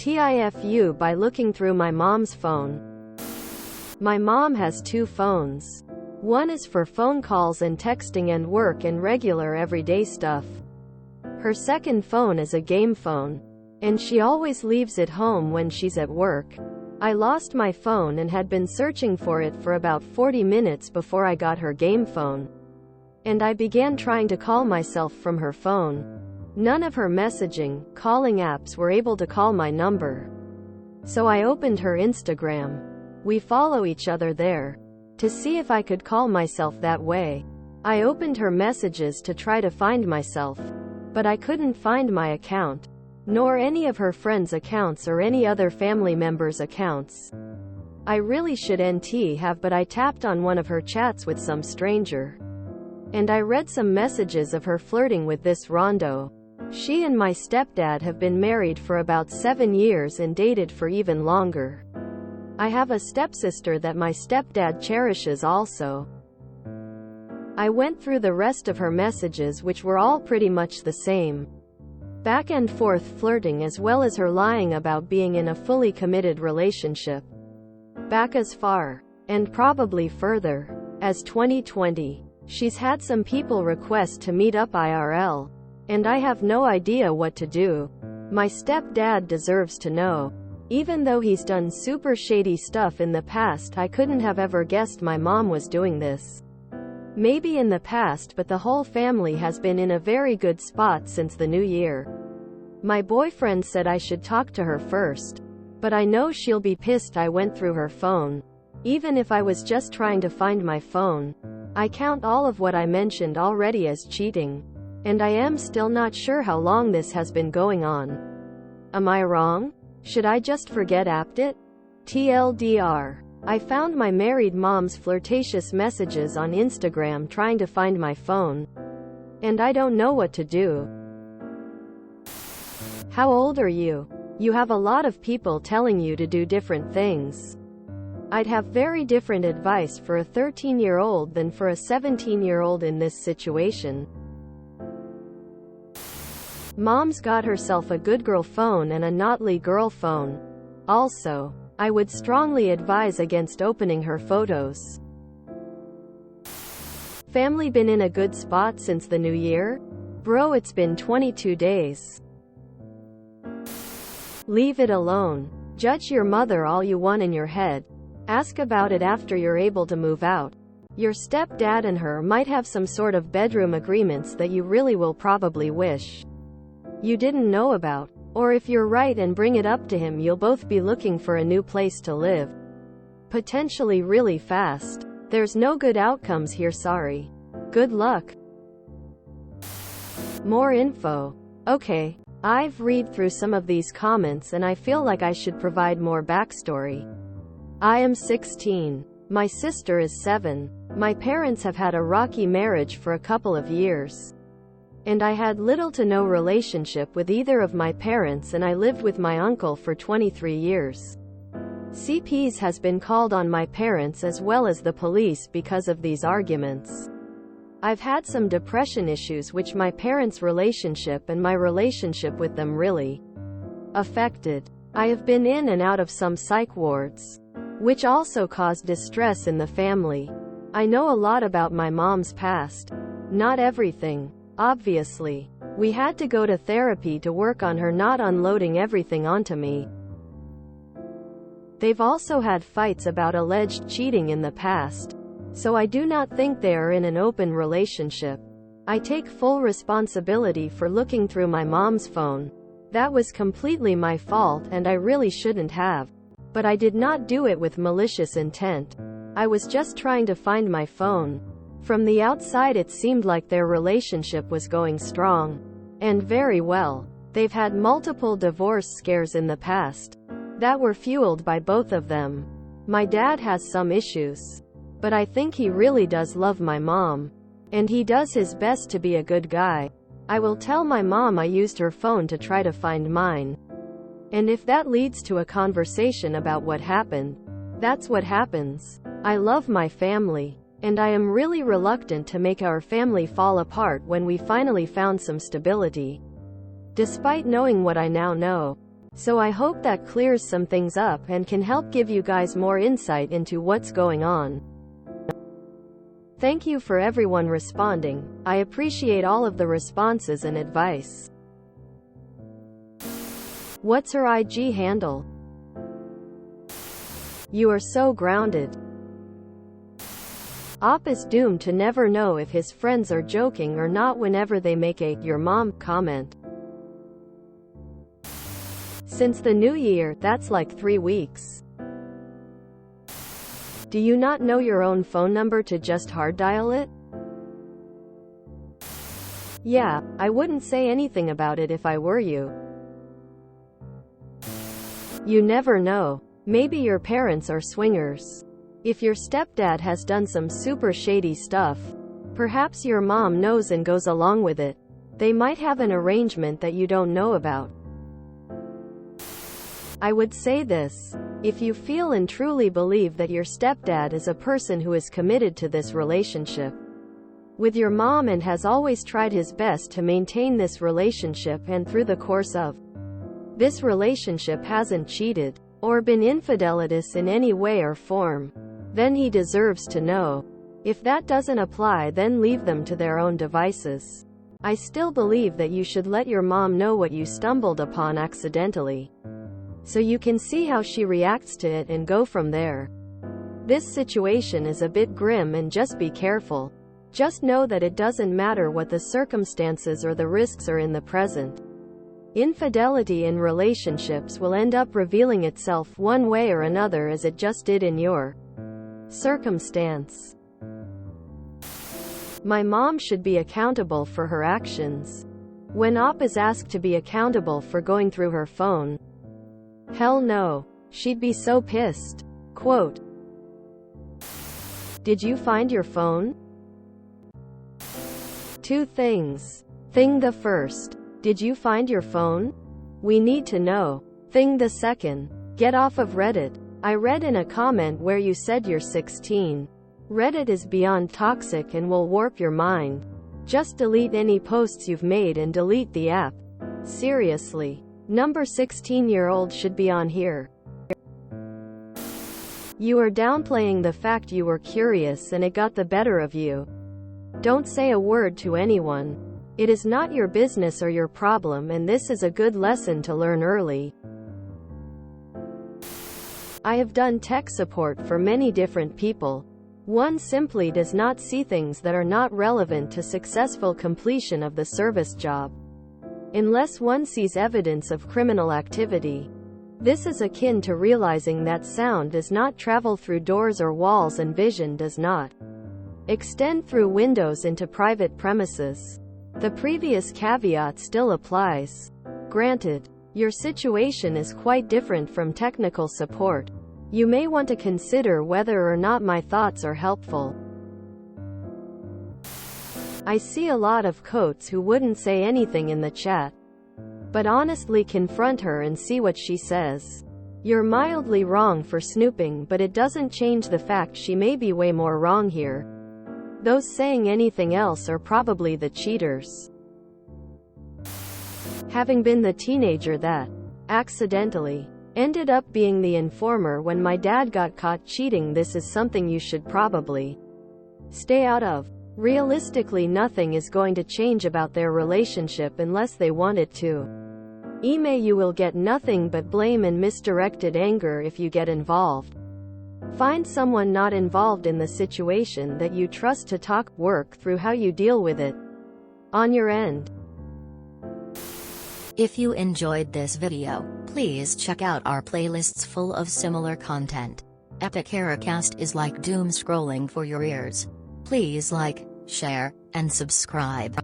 TIFU by looking through my mom's phone. My mom has two phones. One is for phone calls and texting and work and regular everyday stuff. Her second phone is a game phone, and she always leaves it home when she's at work. I lost my phone and had been searching for it for about 40 minutes before I got her game phone. And I began trying to call myself from her phone. None of her messaging, calling apps were able to call my number. So I opened her Instagram. We follow each other there. To see if I could call myself that way. I opened her messages to try to find myself. But I couldn't find my account. Nor any of her friends' accounts or any other family members' accounts. I really should have, but I tapped on one of her chats with some stranger. And I read some messages of her flirting with this rando. She and my stepdad have been married for about 7 years and dated for even longer. I have a stepsister that my stepdad cherishes also. I went through the rest of her messages, which were all pretty much the same. Back and forth flirting, as well as her lying about being in a fully committed relationship. Back as far, and probably further, as 2020. She's had some people request to meet up IRL. And I have no idea what to do. My stepdad deserves to know. Even though he's done super shady stuff in the past, I couldn't have ever guessed my mom was doing this. Maybe in the past, but the whole family has been in a very good spot since the new year. My boyfriend said I should talk to her first. But I know she'll be pissed I went through her phone. Even if I was just trying to find my phone. I count all of what I mentioned already as cheating. And I am still not sure how long this has been going on. Am I wrong? Should I just forget it? TLDR. I found my married mom's flirtatious messages on Instagram trying to find my phone. And I don't know what to do. How old are you? You have a lot of people telling you to do different things. I'd have very different advice for a 13-year-old than for a 17-year-old in this situation. Mom's got herself a good girl phone and a naughty girl phone. Also, I would strongly advise against opening her photos. Family been in a good spot since the new year? Bro, it's been 22 days. Leave it alone. Judge your mother all you want in your head. Ask about it after you're able to move out. Your stepdad and her might have some sort of bedroom agreements that you really will probably wish you didn't know about. Or if you're right and bring it up to him, you'll both be looking for a new place to live. Potentially really fast. There's no good outcomes here, sorry. Good luck. More info. Okay. I've read through some of these comments and I feel like I should provide more backstory. I am 16. My sister is 7. My parents have had a rocky marriage for a couple of years. And I had little to no relationship with either of my parents, and I lived with my uncle for 23 years. CPS has been called on my parents as well as the police because of these arguments. I've had some depression issues which my parents' relationship and my relationship with them really affected. I have been in and out of some psych wards, which also caused distress in the family. I know a lot about my mom's past. Not everything. Obviously. We had to go to therapy to work on her not unloading everything onto me. They've also had fights about alleged cheating in the past. So I do not think they are in an open relationship. I take full responsibility for looking through my mom's phone. That was completely my fault and I really shouldn't have. But I did not do it with malicious intent. I was just trying to find my phone. From the outside it seemed like their relationship was going strong. And very well. They've had multiple divorce scares in the past that were fueled by both of them. My dad has some issues. But I think he really does love my mom. And he does his best to be a good guy. I will tell my mom I used her phone to try to find mine. And if that leads to a conversation about what happened, that's what happens. I love my family. And I am really reluctant to make our family fall apart when we finally found some stability. Despite knowing what I now know, So I hope that clears some things up and can help give you guys more insight into what's going on. Thank you for everyone responding. I appreciate all of the responses and advice. What's her IG handle? You are so grounded. Op is doomed to never know if his friends are joking or not whenever they make a "your mom" comment. Since the new year, that's like 3 weeks. Do you not know your own phone number to just hard dial it? Yeah, I wouldn't say anything about it if I were you. You never know. Maybe your parents are swingers. If your stepdad has done some super shady stuff, perhaps your mom knows and goes along with it. They might have an arrangement that you don't know about. I would say this. If you feel and truly believe that your stepdad is a person who is committed to this relationship with your mom and has always tried his best to maintain this relationship, and through the course of this relationship hasn't cheated or been infidelitous in any way or form, then he deserves to know. If that doesn't apply, then leave them to their own devices. I still believe that you should let your mom know what you stumbled upon accidentally, so you can see how she reacts to it and go from there. This situation is a bit grim, and just be careful. Just know that it doesn't matter what the circumstances or the risks are in the present. Infidelity in relationships will end up revealing itself one way or another, as it just did in your circumstance. My mom should be accountable for her actions. When Op is asked to be accountable for going through her phone, hell no. She'd be so pissed. Quote, "Did you find your phone?" 2 things. Thing the first. Did you find your phone? We need to know. Thing the second. Get off of Reddit. I read in a comment where you said you're 16. Reddit is beyond toxic and will warp your mind. Just delete any posts you've made and delete the app. Seriously. Number 16-year-old should be on here. You are downplaying the fact you were curious and it got the better of you. Don't say a word to anyone. It is not your business or your problem, and this is a good lesson to learn early. I have done tech support for many different people. One simply does not see things that are not relevant to successful completion of the service job, unless one sees evidence of criminal activity. This is akin to realizing that sound does not travel through doors or walls and vision does not extend through windows into private premises. The previous caveat still applies. Granted, your situation is quite different from technical support. You may want to consider whether or not my thoughts are helpful. I see a lot of coats who wouldn't say anything in the chat, but honestly confront her and see what she says. You're mildly wrong for snooping, but it doesn't change the fact she may be way more wrong here. Those saying anything else are probably the cheaters. Having been the teenager that accidentally ended up being the informer when my dad got caught cheating, this is something you should probably stay out of. Realistically, nothing is going to change about their relationship unless they want it to. You will get nothing but blame and misdirected anger if you get involved. Find someone not involved in the situation that you trust to work through how you deal with it on your end. If you enjoyed this video, please check out our playlists full of similar content. Epic Haircast is like doom scrolling for your ears. Please like, share, and subscribe.